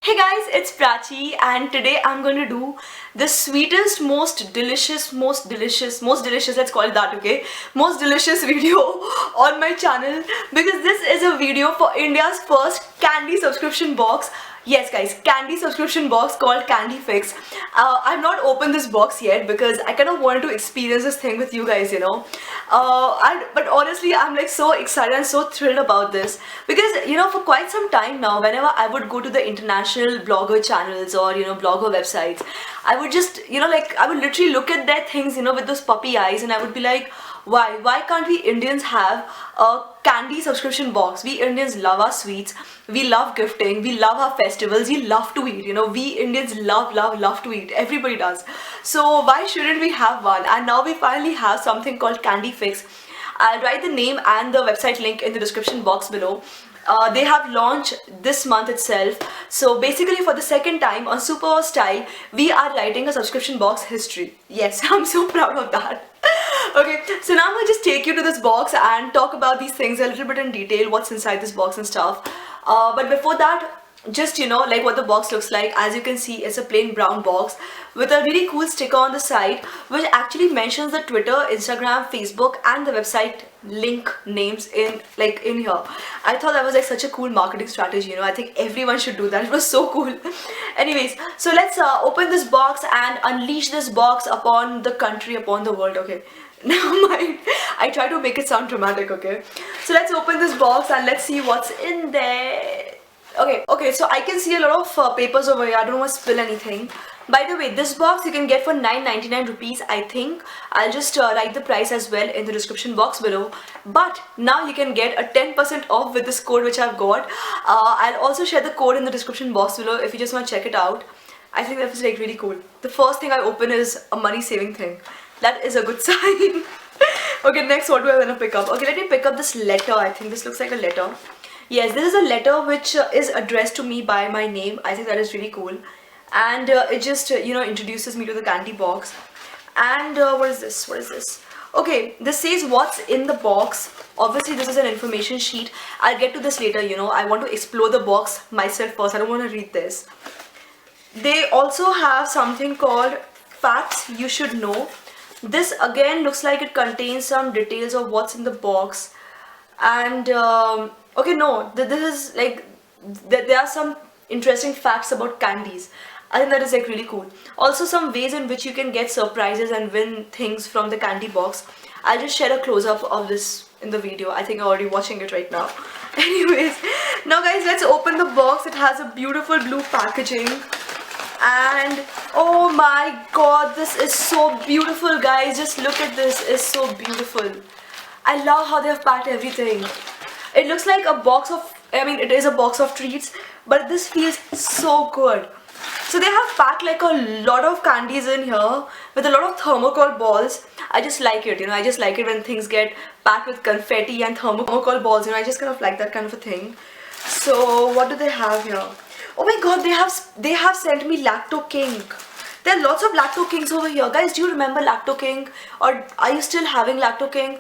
Hey guys, it's Prachi and today I'm going to do the sweetest, most delicious, let's call it that, okay? Most delicious video on my channel because this is a video for India's first candy subscription box. Yes guys, candy subscription box called Candy Fix. I've not opened this box yet because I kind of wanted to experience this thing with you guys, you know. But honestly, I'm like so excited and so thrilled about this because, you know, for quite some time now, whenever I would go to the international blogger channels or, you know, blogger websites, I would just, you know, like I would literally look at their things, you know, with those puppy eyes, and I would be like, why can't we Indians have a candy subscription box? We Indians love our sweets, we love gifting, we love our festivals, we love to eat, you know, we Indians love to eat, everybody does. So why shouldn't we have one? And now we finally have something called Candy Fix. I'll write the name and the website link in the description box below. They have launched this month itself. So basically for the second time on Super Style, we are writing a subscription box history. Yes, I'm so proud of that. Okay, so now I'm going to just take you to this box and talk about these things a little bit in detail, what's inside this box and stuff. But before that, just, you know, like what the box looks like. As you can see, it's a plain brown box with a really cool sticker on the side which actually mentions the Twitter, Instagram, Facebook and the website link names in here. I thought that was like such a cool marketing strategy, you know. I think everyone should do that. It was so cool. Anyways, so let's open this box and unleash this box upon the country, upon the world. Okay, never mind, I try to make it sound dramatic. Okay, so let's open this box and let's see what's in there. Okay, so I can see a lot of papers over here. I don't want to spill anything. By the way, this box you can get for 9.99 rupees, I think. I'll just write the price as well in the description box below. But now you can get a 10% off with this code which I've got. I'll also share the code in the description box below if you just want to check it out. I think that was like really cool. The first thing I open is a money saving thing. That is a good sign. Okay, next what do I want to pick up? Okay, let me pick up this letter. I think this looks like a letter. Yes, this is a letter which is addressed to me by my name. I think that is really cool. And it just, you know, introduces me to the candy box. And what is this? What is this? Okay, this says what's in the box. Obviously, this is an information sheet. I'll get to this later, you know. I want to explore the box myself first. I don't want to read this. They also have something called facts you should know. This again looks like it contains some details of what's in the box. And okay, no, this is like there are some interesting facts about candies. I think that is like really cool. Also some ways in which you can get surprises and win things from the candy box. I'll just share a close-up of this in the video. I think I'm already watching it right now. Anyways, now guys, let's open the box. It has a beautiful blue packaging. And oh my god, this is so beautiful, guys. Just look at this. It's so beautiful. I love how they have packed everything. It looks like a box of, I mean, it is a box of treats, but this feels so good. So they have packed like a lot of candies in here with a lot of thermocol balls. I just like it, you know. I just like it when things get packed with confetti and thermocol balls, you know. I just kind of like that kind of a thing. So what do they have here? Oh my god, they have sent me Lacto King. There are lots of Lacto Kings over here. Guys, do you remember Lacto King? Or are you still having Lacto King?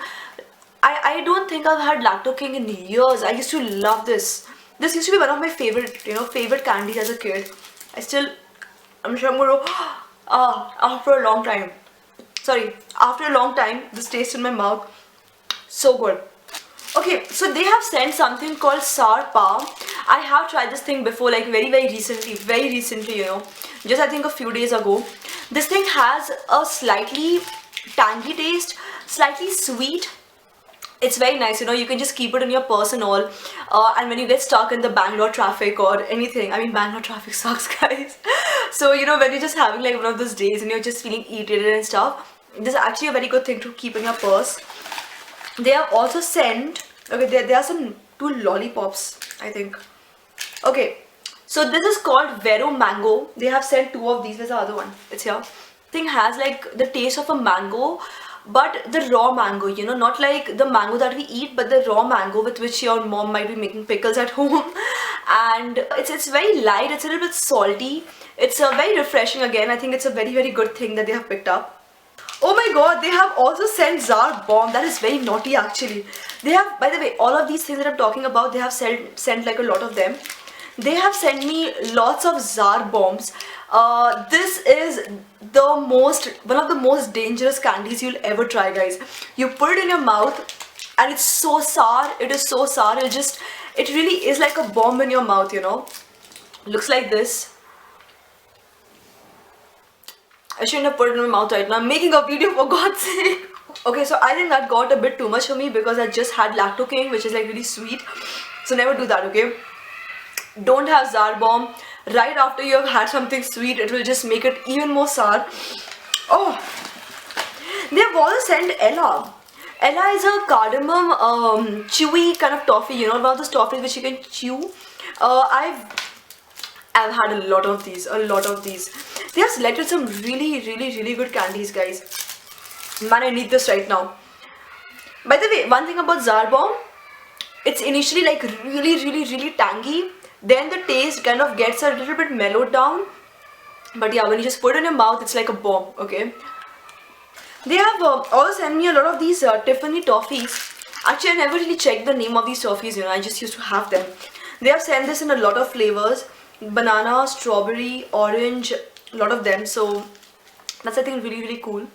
I don't think I've had Lacto King in years. I used to love this. This used to be one of my favorite, you know, favorite candies as a kid. I'm sure I'm going to, after a long time. Sorry, after a long time, this tastes in my mouth. So good. Okay, so they have sent something called Sour Palm. I have tried this thing before, like very recently, you know, just I think a few days ago. This thing has a slightly tangy taste, slightly sweet. It's very nice, you know. You can just keep it in your purse and all, and when you get stuck in the Bangalore traffic or anything, I mean, Bangalore traffic sucks, guys. So, you know, when you're just having like one of those days and you're just feeling irritated and stuff, this is actually a very good thing to keep in your purse. They have also sent, okay, there are some 2 lollipops, I think. Okay, so this is called Vero Mango. They have sent 2 of these. Where's the other one? It's here. Thing has like the taste of a mango, but the raw mango, you know, not like the mango that we eat, but the raw mango with which your mom might be making pickles at home. And it's very light, it's a little bit salty. It's very refreshing again. I think it's a very good thing that they have picked up. Oh my god, they have also sent Tsar Bomb. That is very naughty actually. They have, by the way, all of these things that I'm talking about, they have sent like a lot of them. they have sent me lots of Zar bombs. This is one of the most dangerous candies you'll ever try, guys. You put it in your mouth and it's so sour. It is so sour. It really is like a bomb in your mouth, you know. Looks like this. I shouldn't have put it in my mouth right now. I'm making a video, for God's sake. Okay, so I think that got a bit too much for me because I just had Lacto King, which is like really sweet. So never do that, okay? Don't have Zar bomb right after you have had something sweet. It will just make it even more sour. Oh, they have also sent Ella. Ella is a cardamom chewy kind of toffee, you know, one of those toffees which you can chew. I've had a lot of these. They have selected some really good candies, guys. Man, I need this right now. By the way, one thing about Zar bomb, it's initially like really tangy. Then the taste kind of gets a little bit mellowed down. But yeah, when you just put it in your mouth, it's like a bomb, okay? They have also sent me a lot of these Tiffany toffees. Actually, I never really checked the name of these toffees, you know, I just used to have them. They have sent this in a lot of flavors. Banana, strawberry, orange, a lot of them. So that's, I think, really cool.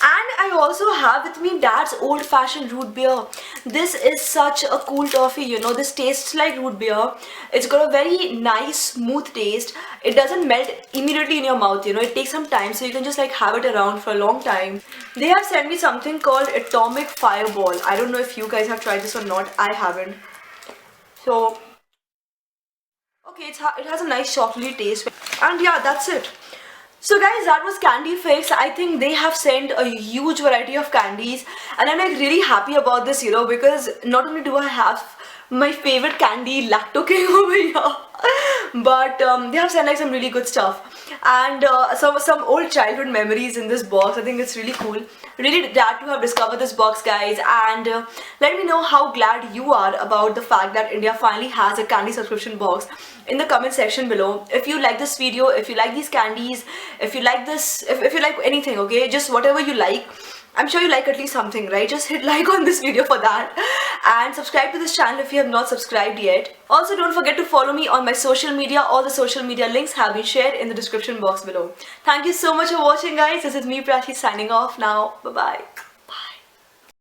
And I also have with me Dad's old fashioned root beer. This is such a cool toffee, you know. This tastes like root beer. It's got a very nice smooth taste. It doesn't melt immediately in your mouth, you know. It takes some time, so you can just like have it around for a long time. They have sent me something called Atomic Fireball. I don't know if you guys have tried this or not. I haven't. So okay, it has a nice chocolatey taste. And yeah, that's it. So guys, that was Candy Fix. I think they have sent a huge variety of candies and I'm like really happy about this, you know, because not only do I have my favorite candy, Lacto King, over here, but they have sent like some really good stuff and some old childhood memories in this box. I think it's really cool. Really glad to have discovered this box, guys, and let me know how glad you are about the fact that India finally has a candy subscription box in the comment section below. If you like this video, if you like these candies, if you like this, if you like anything, okay, just whatever you like. I'm sure you like at least something, right? Just hit like on this video for that and subscribe to this channel if you have not subscribed yet. Also, don't forget to follow me on my social media. All the social media links have been shared in the description box below. Thank you so much for watching, guys. This is me, Prachi, signing off now. Bye-bye.